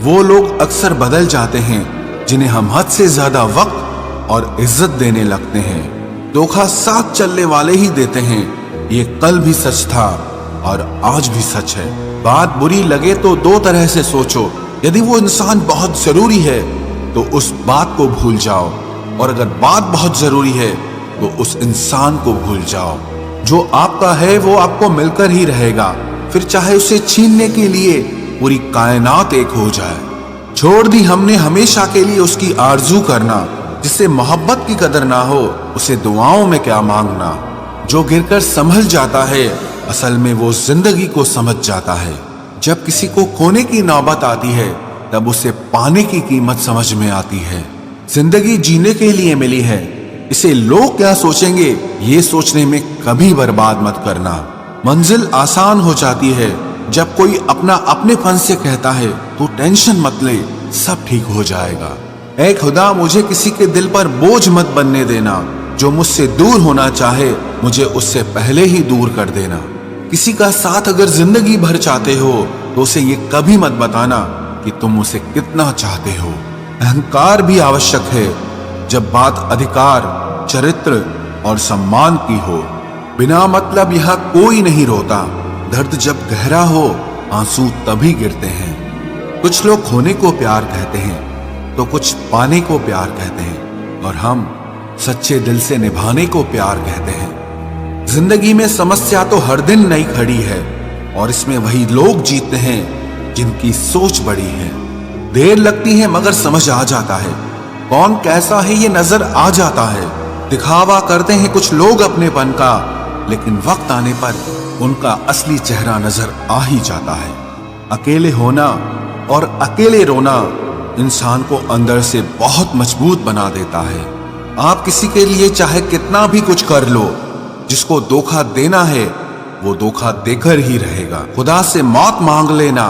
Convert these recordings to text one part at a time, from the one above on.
वो लोग अक्सर बदल जाते हैं जिन्हें हम हद से ज्यादा वक्त और इज्जत देने लगते हैं। धोखा साथ चलने वाले ही देते हैं। ये कल भी सच था और आज भी सच है। बात बुरी लगे तो दो तरह से सोचो। यदि वो इंसान बहुत जरूरी है तो उस बात को भूल जाओ, और अगर बात बहुत जरूरी है तो उस इंसान को भूल जाओ। जो आपका है वो आपको मिलकर ही रहेगा, फिर चाहे उसे छीनने के लिए पूरी कायनात एक हो जाए। छोड़ दी हमने हमेशा के लिए उसकी आरजू करना। जिससे मोहब्बत की कदर ना हो उसे दुआओं में क्या मांगना। जो गिरकर संभल जाता है असल में वो जिंदगी को समझ जाता है। जब किसी को खोने की नौबत आती है तब उसे पाने की कीमत समझ में आती है। जिंदगी जीने के लिए मिली है, इसे लोग क्या सोचेंगे ये सोचने में कभी बर्बाद मत करना। मंजिल आसान हो जाती है जब कोई अपना अपनेपन से कहता है तो टेंशन मत ले, सब ठीक हो जाएगा। ऐ खुदा, मुझे किसी के दिल पर बोझ मत बनने देना। जो मुझसे दूर होना चाहे मुझे उससे पहले ही दूर कर देना। किसी का साथ अगर जिंदगी भर चाहते हो तो उसे ये कभी मत बताना कि तुम उसे कितना चाहते हो। अहंकार भी आवश्यक है जब बात अधिकार, चरित्र और सम्मान की हो। बिना मतलब यहाँ कोई नहीं रोता। दर्द जब गहरा हो आंसू तभी गिरते हैं। कुछ लोग खोने को प्यार कहते हैं तो कुछ पाने को प्यार कहते हैं, और हम सच्चे दिल से निभाने को प्यार कहते हैं। जिंदगी में समस्या तो हर दिन नई खड़ी है, और इसमें वही लोग जीतते हैं जिनकी सोच बड़ी है। देर लगती है मगर समझ आ जाता है कौन कैसा है, ये नजर आ जाता है। दिखावा करते हैं कुछ लोग अपनेपन का, लेकिन वक्त आने पर उनका असली चेहरा नजर आ ही जाता है। अकेले होना और अकेले रोना इंसान को अंदर से बहुत मजबूत बना देता है। आप किसी के लिए चाहे कितना भी कुछ कर लो, जिसको धोखा देना है वो धोखा देकर ही रहेगा। खुदा से मौत मांग लेना,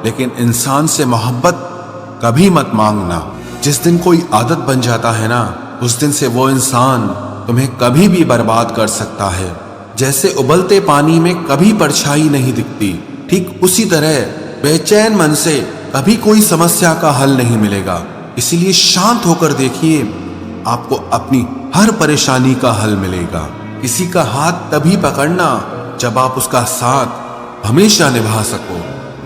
लेकिन इंसान से मोहब्बत कभी मत मांगना। जिस दिन कोई आदत बन जाता है ना, उस दिन से वो इंसान तुम्हें कभी भी बर्बाद कर सकता है। जैसे उबलते पानी में कभी परछाई नहीं दिखती, ठीक उसी तरह बेचैन मन से कभी कोई समस्या का हल नहीं मिलेगा। इसीलिए शांत होकर देखिए, आपको अपनी हर परेशानी का हल मिलेगा। किसी का हाथ तभी पकड़ना जब आप उसका साथ हमेशा निभा सको।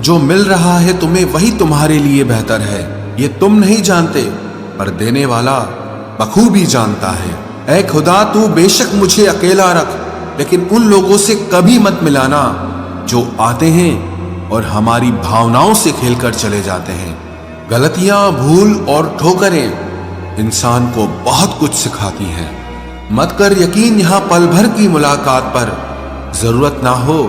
जो मिल रहा है तुम्हें वही तुम्हारे लिए बेहतर है, ये तुम नहीं जानते पर देने वाला बखूबी जानता है। ऐ खुदा, तू बेशक मुझे अकेला रख, लेकिन उन लोगों से कभी मत मिलाना जो आते हैं और हमारी भावनाओं से खेलकर चले जाते हैं। गलतियां, भूल और ठोकरें इंसान को बहुत कुछ सिखाती हैं। मत कर यकीन यहाँ पल भर की मुलाकात पर, जरूरत ना हो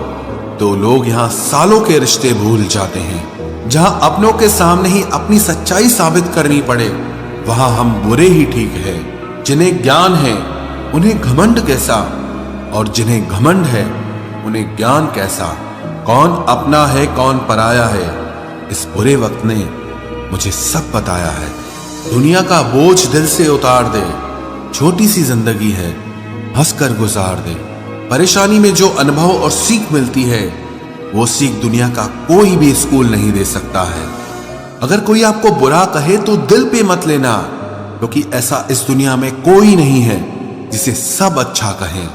तो लोग यहाँ सालों के रिश्ते भूल जाते हैं। जहां अपनों के सामने ही अपनी सच्चाई साबित करनी पड़े वहां हम बुरे ही ठीक है। जिन्हें ज्ञान है उन्हें घमंड कैसा, और जिन्हें घमंड है उन्हें ज्ञान कैसा। कौन अपना है कौन पराया है, इस बुरे वक्त ने मुझे सब बताया है। दुनिया का बोझ दिल से उतार दे, छोटी सी जिंदगी है हंसकर गुजार दे। परेशानी में जो अनुभव और सीख मिलती है वो सीख दुनिया का कोई भी स्कूल नहीं दे सकता है। अगर कोई आपको बुरा कहे तो दिल पे मत लेना, क्योंकि ऐसा इस दुनिया में कोई नहीं है जिसे सब अच्छा कहें।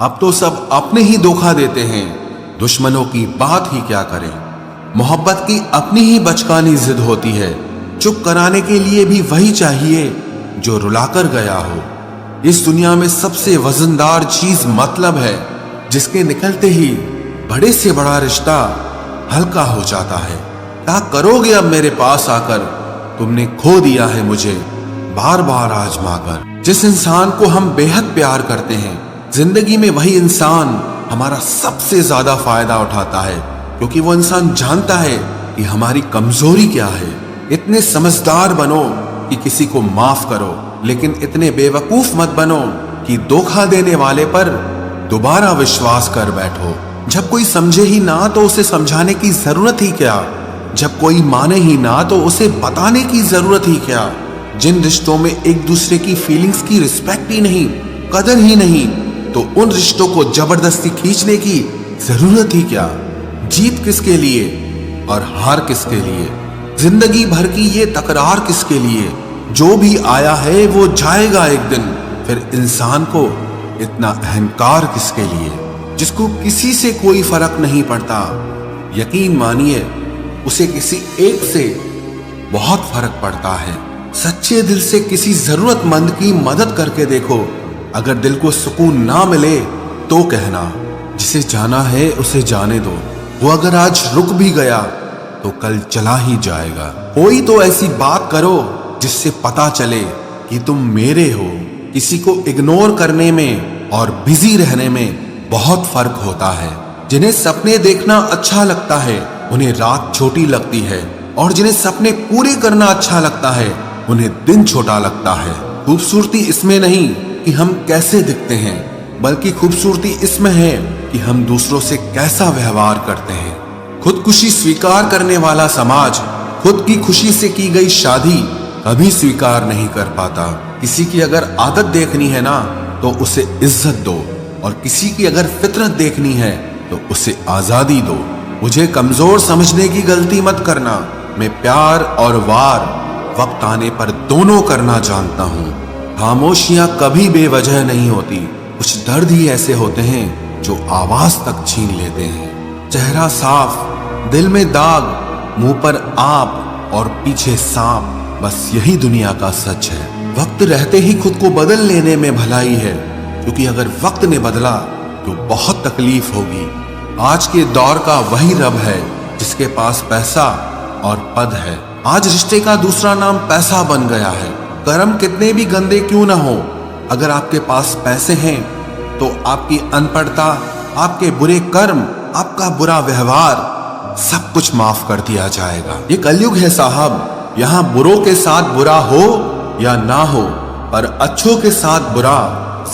अब तो सब अपने ही धोखा देते हैं, दुश्मनों की बात ही क्या करें। मोहब्बत की अपनी ही बचकानी जिद होती है, चुप कराने के लिए भी वही चाहिए जो रुलाकर गया हो। इस दुनिया में सबसे वजनदार चीज मतलब है, जिसके निकलते ही बड़े से बड़ा रिश्ता हल्का हो जाता है। क्या करोगे अब मेरे पास आकर, तुमने खो दिया है मुझे बार बार आजमा कर। जिस इंसान को हम बेहद प्यार करते हैं, जिंदगी में वही इंसान हमारा सबसे ज्यादा फायदा उठाता है, क्योंकि वो इंसान जानता है कि हमारी कमजोरी क्या है। इतने समझदार बनो कि किसी को माफ करो, लेकिन इतने बेवकूफ मत बनो कि धोखा देने वाले पर दोबारा विश्वास कर बैठो। जब कोई समझे ही ना तो उसे समझाने की जरूरत ही क्या। जब कोई माने ही ना तो उसे बताने की जरूरत ही क्या। जिन रिश्तों में एक दूसरे की फीलिंग्स की रिस्पेक्ट ही नहीं, कदर ही नहीं, तो उन रिश्तों को जबरदस्ती खींचने की जरूरत ही क्या। जीत किसके लिए और हार किसके लिए। जिंदगी भर की ये तकरार किसके लिए? जो भी आया है वो जाएगा एक दिन। फिर इंसान को इतना अहंकार किसके लिए, जिसको किसी से कोई फर्क नहीं पड़ता? यकीन मानिए, उसे किसी एक से बहुत फर्क पड़ता है। सच्चे दिल से किसी जरूरतमंद की मदद करके देखो। अगर दिल को सुकून ना मिले तो कहना, जिसे जाना है उसे जाने दो। वो अगर आज रुक भी गया तो कल चला ही जाएगा। कोई तो ऐसी बात करो जिससे पता चले कि तुम मेरे हो। किसी को इग्नोर करने में और बिजी रहने में बहुत फर्क होता है। जिन्हें सपने देखना अच्छा लगता है उन्हें रात छोटी लगती है, और जिन्हें सपने पूरे करना अच्छा लगता है उन्हें दिन छोटा लगता है। खूबसूरती इसमें नहीं कि हम कैसे दिखते हैं, बल्कि खूबसूरती इसमें है कि हम दूसरों से कैसा व्यवहार करते हैं। खुदकुशी स्वीकार करने वाला समाज खुद की खुशी से की गई शादी कभी स्वीकार नहीं कर पाता। किसी की अगर आदत देखनी है ना तो उसे इज्जत दो, और किसी की अगर फितरत देखनी है तो उसे आजादी दो। मुझे कमजोर समझने की गलती मत करना। मैं प्यार और वार वक्त आने पर दोनों करना जानता हूँ। खामोशियां कभी बेवजह नहीं होती। कुछ दर्द ही ऐसे होते हैं जो आवाज तक छीन लेते हैं। चेहरा साफ, दिल में दाग, मुंह पर आप और पीछे सांप, बस यही दुनिया का सच है। वक्त रहते ही खुद को बदल लेने में भलाई है, क्योंकि अगर वक्त ने बदला तो बहुत तकलीफ होगी। आज के दौर का वही रब है जिसके पास पैसा और पद है। आज रिश्ते का दूसरा नाम पैसा बन गया है। कर्म कितने भी गंदे क्यों ना हो, अगर आपके पास पैसे हैं तो आपकी अनपढ़ता, आपके बुरे कर्म, आपका बुरा व्यवहार सब कुछ माफ कर दिया जाएगा। ये कलयुग है साहब। यहाँ बुरों के साथ बुरा हो या ना हो, पर अच्छों के साथ बुरा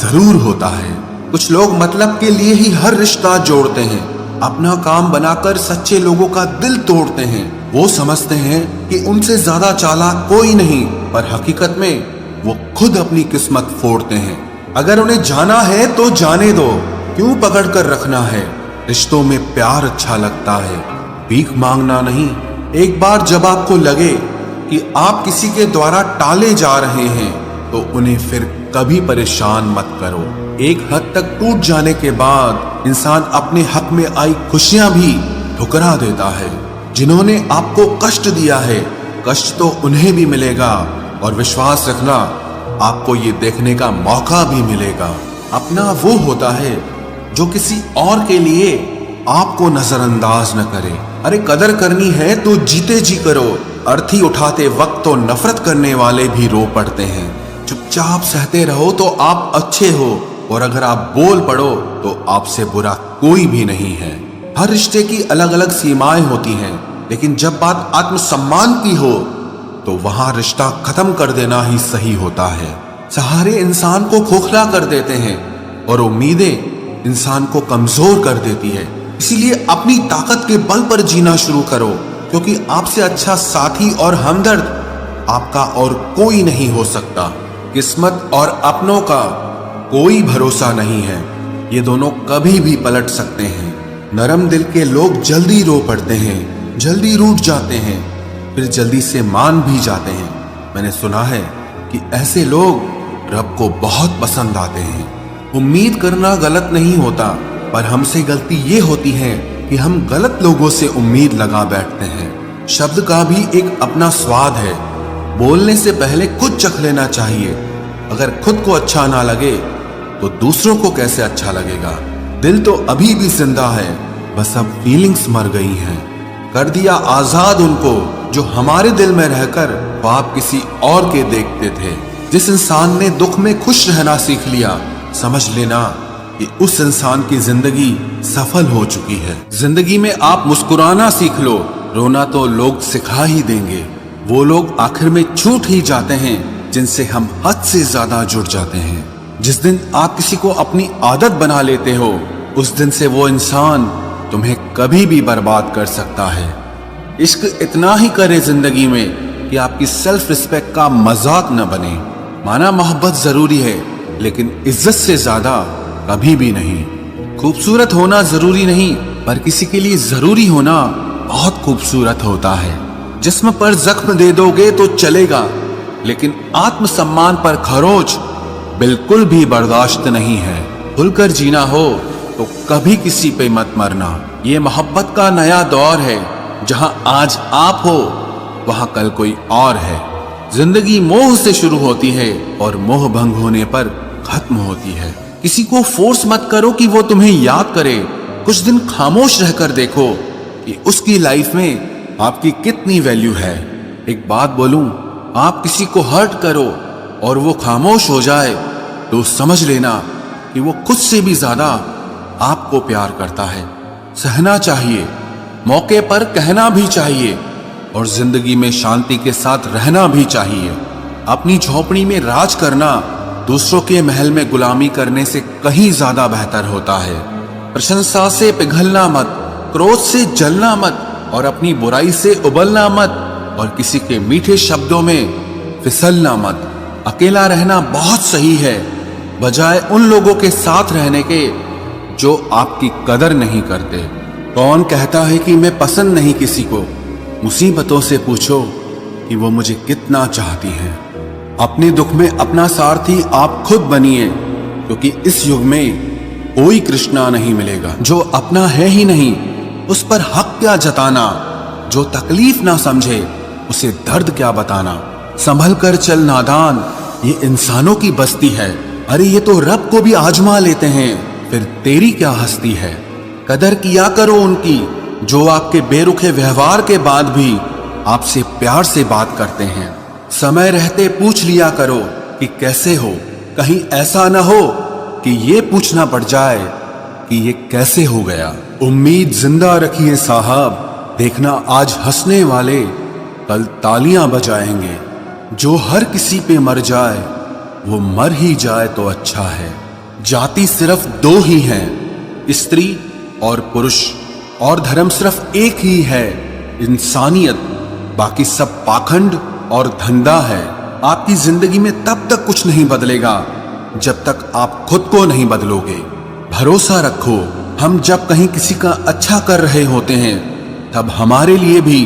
जरूर होता है। कुछ लोग मतलब के लिए ही हर रिश्ता जोड़ते हैं। अपना काम बनाकर सच्चे लोगों का दिल तोड़ते हैं। वो समझते हैं कि उनसे ज्यादा चालाक कोई नहीं, पर हकीकत में वो खुद अपनी किस्मत फोड़ते हैं। अगर उन्हें जाना है तो जाने दो, क्यों पकड़ कर रखना है? रिश्तों में प्यार अच्छा लगता है, भीख मांगना नहीं। एक बार जब आपको लगे कि आप किसी के द्वारा टाले जा रहे हैं तो उन्हें फिर कभी परेशान मत करो। एक हद तक टूट जाने के बाद इंसान अपने हक में आई खुशियां भी ठुकरा देता है। जिन्होंने आपको कष्ट दिया है, कष्ट तो उन्हें भी मिलेगा, और विश्वास रखना, आपको ये देखने का मौका भी मिलेगा। अपना वो होता है जो किसी और के लिए आपको नजरअंदाज न करे। अरे कदर करनी है तो जीते जी करो। अर्थी उठाते वक्त तो नफरत करने वाले भी रो पड़ते हैं। चुपचाप सहते रहो तो आप अच्छे हो, और अगर आप बोल पड़ो तो आपसे बुरा कोई भी नहीं है। हर रिश्ते की अलग अलग सीमाएं होती हैं, लेकिन जब बात आत्मसम्मान की हो तो वहां रिश्ता खत्म कर देना ही सही होता है। सहारे इंसान को खोखला कर देते हैं और उम्मीदें इंसान को कमजोर कर देती है। इसीलिए अपनी ताकत के बल पर जीना शुरू करो, क्योंकि आपसे अच्छा साथी और हमदर्द आपका और कोई नहीं हो सकता। किस्मत और अपनों का कोई भरोसा नहीं है, ये दोनों कभी भी पलट सकते हैं। नरम दिल के लोग जल्दी रो पड़ते हैं, जल्दी रूठ जाते हैं, फिर जल्दी से मान भी जाते हैं। मैंने सुना है कि ऐसे लोग रब को बहुत पसंद आते हैं। उम्मीद करना गलत नहीं होता, पर हमसे गलती ये होती है कि हम गलत लोगों से उम्मीद लगा बैठते हैं। शब्द का भी एक अपना स्वाद है। बोलने से पहले खुद चख लेना चाहिए। अगर खुद को अच्छा ना लगे तो दूसरों को कैसे अच्छा लगेगा? दिल तो अभी भी जिंदा है, बस अब फीलिंग्स मर गई हैं। कर दिया आजाद उनको जो हमारे दिल में रहकर ख्वाब किसी और के देखते थे। जिस इंसान ने दुख में खुश रहना सीख लिया, समझ लेना कि उस इंसान की जिंदगी सफल हो चुकी है। जिंदगी में आप मुस्कुराना सीख लो, रोना तो लोग सिखा ही देंगे। वो लोग आखिर में छूट ही जाते हैं जिनसे हम हद से ज्यादा जुड़ जाते हैं। जिस दिन आप किसी को अपनी आदत बना लेते हो, उस दिन से वो इंसान तुम्हें कभी भी बर्बाद कर सकता है। इश्क इतना ही करे जिंदगी में कि आपकी सेल्फ रिस्पेक्ट का मजाक न बने। माना मोहब्बत जरूरी है, लेकिन इज्जत से ज्यादा कभी भी नहीं। खूबसूरत होना जरूरी नहीं, पर किसी के लिए जरूरी होना बहुत खूबसूरत होता है। जिस्म पर जख्म दे दोगे तो चलेगा, लेकिन आत्मसम्मान पर खरोच बिल्कुल भी बर्दाश्त नहीं है। खुलकर जीना हो तो कभी किसी पे मत मरना। ये मोहब्बत का नया दौर है, जहां आज आप हो वहां कल कोई और है। जिंदगी मोह से शुरू होती है और मोह भंग होने पर खत्म होती है। किसी को फोर्स मत करो कि वो तुम्हें याद करे। कुछ दिन खामोश रहकर देखो कि उसकी लाइफ में आपकी कितनी वैल्यू है। एक बात बोलूं, आप किसी को हर्ट करो और वो खामोश हो जाए तो समझ लेना कि वो खुद से भी ज्यादा आपको प्यार करता है। सहना चाहिए, मौके पर कहना भी चाहिए और जिंदगी में शांति के साथ रहना भी चाहिए। अपनी झोपड़ी में राज करना दूसरों के महल में गुलामी करने से कहीं ज्यादा बेहतर होता है। प्रशंसा से पिघलना मत, क्रोध से जलना मत और अपनी बुराई से उबलना मत और किसी के मीठे शब्दों में फिसलना मत। अकेला रहना बहुत सही है, बजाय उन लोगों के साथ रहने के जो आपकी कदर नहीं करते। कौन कहता है कि मैं पसंद नहीं किसी को? मुसीबतों से पूछो कि वो मुझे कितना चाहती हैं। अपने दुख में अपना सारथी आप खुद बनिए, क्योंकि इस युग में कोई कृष्णा नहीं मिलेगा। जो अपना है ही नहीं उस पर हक क्या जताना, जो तकलीफ ना समझे उसे दर्द क्या बताना। संभल कर चल नादान, ये इंसानों की बस्ती है। अरे ये तो रब को भी आजमा लेते हैं, फिर तेरी क्या हस्ती है। कदर किया करो उनकी जो आपके बेरुखे व्यवहार के बाद भी आपसे प्यार से बात करते हैं। समय रहते पूछ लिया करो कि कैसे हो, कहीं ऐसा ना हो कि ये पूछना पड़ जाए कि ये कैसे हो गया। उम्मीद जिंदा रखिए साहब, देखना आज हंसने वाले कल तालियां बजाएंगे। जो हर किसी पे मर जाए वो मर ही जाए तो अच्छा है। जाति सिर्फ दो ही हैं, स्त्री और पुरुष, और धर्म सिर्फ एक ही है, इंसानियत। बाकी सब पाखंड और धंधा है। आपकी जिंदगी में तब तक कुछ नहीं बदलेगा जब तक आप खुद को नहीं बदलोगे। भरोसा रखो, हम जब कहीं किसी का अच्छा कर रहे होते हैं तब हमारे लिए भी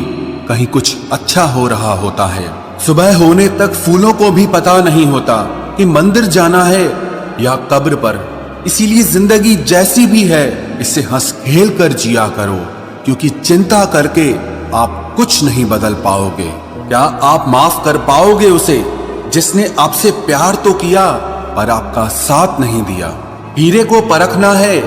कहीं कुछ अच्छा हो रहा होता है। सुबह होने तक फूलों को भी पता नहीं होता कि मंदिर जाना है या कब्र पर। इसीलिए जिंदगी जैसी भी है इसे हंस खेल कर जिया करो, क्योंकि चिंता करके आप कुछ नहीं बदल पाओगे। क्या आप माफ कर पाओगे उसे जिसने आपसे प्यार तो किया पर आपका साथ नहीं दिया? हीरे को परखना है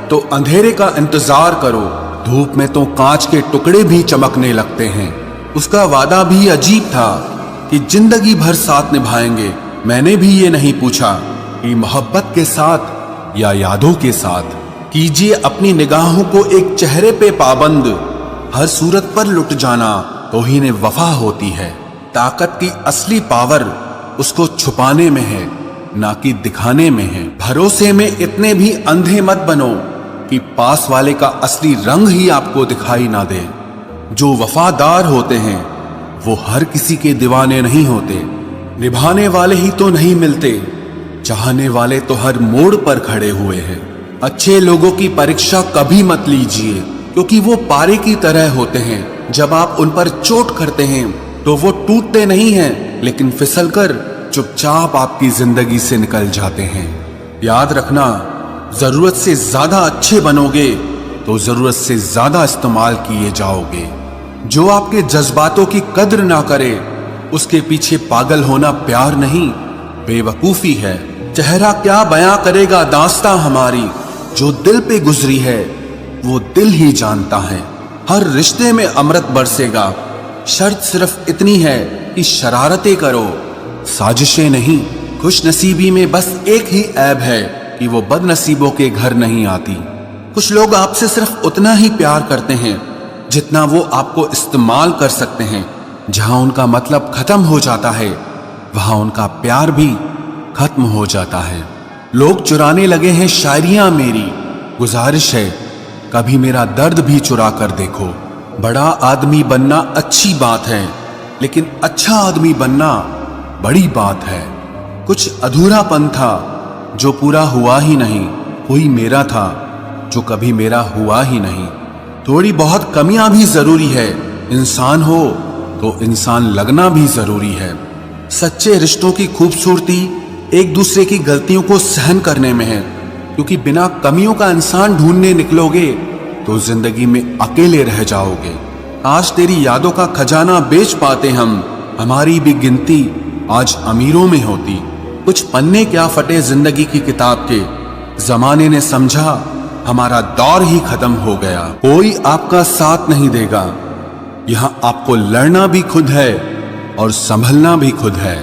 तो अंधेरे का इंतजार करो। धूप में तो कांच के टुकड़े भी चमकने लगते हैं। उसका वादा भी अजीब था कि जिंदगी भर साथ निभाएंगे। मैंने भी ये नहीं पूछा कि मोहब्बत के साथ या यादों के साथ। कीजिए अपनी निगाहों को एक चेहरे पे पाबंद, हर सूरत पर लुट जाना तौहीन वफा होती है। ताकत की असली पावर उसको छुपाने में है, ना कि दिखाने में है। भरोसे में इतने भी अंधे मत बनो कि पास वाले का असली रंग ही आपको दिखाई ना दे। जो वफादार होते हैं वो हर किसी के दीवाने नहीं होते। निभाने वाले ही तो नहीं मिलते, चाहने वाले तो हर मोड़ पर खड़े हुए हैं। अच्छे लोगों की परीक्षा कभी मत लीजिए, क्योंकि वो पारे की तरह होते हैं। जब आप उन पर चोट करते हैं तो वो टूटते नहीं हैं, लेकिन फिसलकर चुपचाप आपकी जिंदगी से निकल जाते हैं। याद रखना, जरूरत से ज्यादा अच्छे बनोगे तो जरूरत से ज्यादा इस्तेमाल किए जाओगे। जो आपके जज्बातों की कद्र ना करे उसके पीछे पागल होना प्यार नहीं, बेवकूफी है। चेहरा क्या बयां करेगा दास्तां हमारी, जो दिल पे गुजरी है वो दिल ही जानता है। हर रिश्ते में अमृत बरसेगा, शर्त सिर्फ इतनी है कि शरारतें करो, साजिशें नहीं। खुशनसीबी में बस एक ही ऐब है कि वो बदनसीबों के घर नहीं आती। कुछ लोग आपसे सिर्फ उतना ही प्यार करते हैं जितना वो आपको इस्तेमाल कर सकते हैं। जहां उनका मतलब खत्म हो जाता है वहां उनका प्यार भी खत्म हो जाता है। लोग चुराने लगे हैं शायरियां मेरी, गुजारिश है कभी मेरा दर्द भी चुरा कर देखो। बड़ा आदमी बनना अच्छी बात है, लेकिन अच्छा आदमी बनना बड़ी बात है। कुछ अधूरापन था जो पूरा हुआ ही नहीं, कोई मेरा था जो कभी मेरा हुआ ही नहीं। थोड़ी बहुत कमियां भी जरूरी है, इंसान हो तो इंसान लगना भी जरूरी है। सच्चे रिश्तों की खूबसूरती एक दूसरे की गलतियों को सहन करने में है, क्योंकि बिना कमियों का इंसान ढूंढने निकलोगे तो जिंदगी में अकेले रह जाओगे। आज तेरी यादों का खजाना बेच पाते हम, हमारी भी गिनती आज अमीरों में होती। कुछ पन्ने क्या फटे जिंदगी की किताब के, जमाने ने समझा हमारा दौर ही खत्म हो गया। कोई आपका साथ नहीं देगा, यहां आपको लड़ना भी खुद है और संभलना भी खुद है।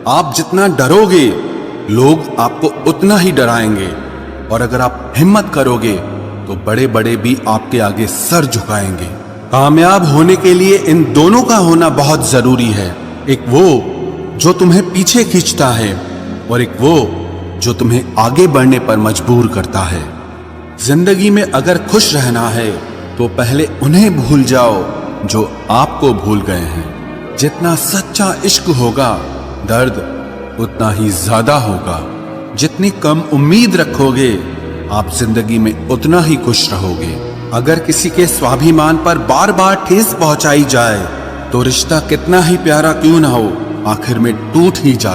आप जितना डरोगे लोग आपको उतना ही डराएंगे, और अगर आप हिम्मत करोगे तो बड़े बड़े भी आपके आगे सर झुकाएंगे। कामयाब होने के लिए इन दोनों का होना बहुत जरूरी है। एक वो जो तुम्हें पीछे खींचता है, और एक वो जो तुम्हें आगे बढ़ने पर मजबूर करता है। जिंदगी में अगर खुश रहना है तो पहले उन्हें भूल जाओ जो आपको भूल गए हैं। जितना सच्चा इश्क होगा दर्द उतना ही ज्यादा होगा। जितनी कम उम्मीद रखोगे आप जिंदगी में उतना ही खुश रहोगे। अगर किसी के स्वाभिमान पर बार बार ठेस पहुंचाई जाए तो रिश्ता कितना ही प्यारा क्यों ना हो, आखिर में टूट ही जाता।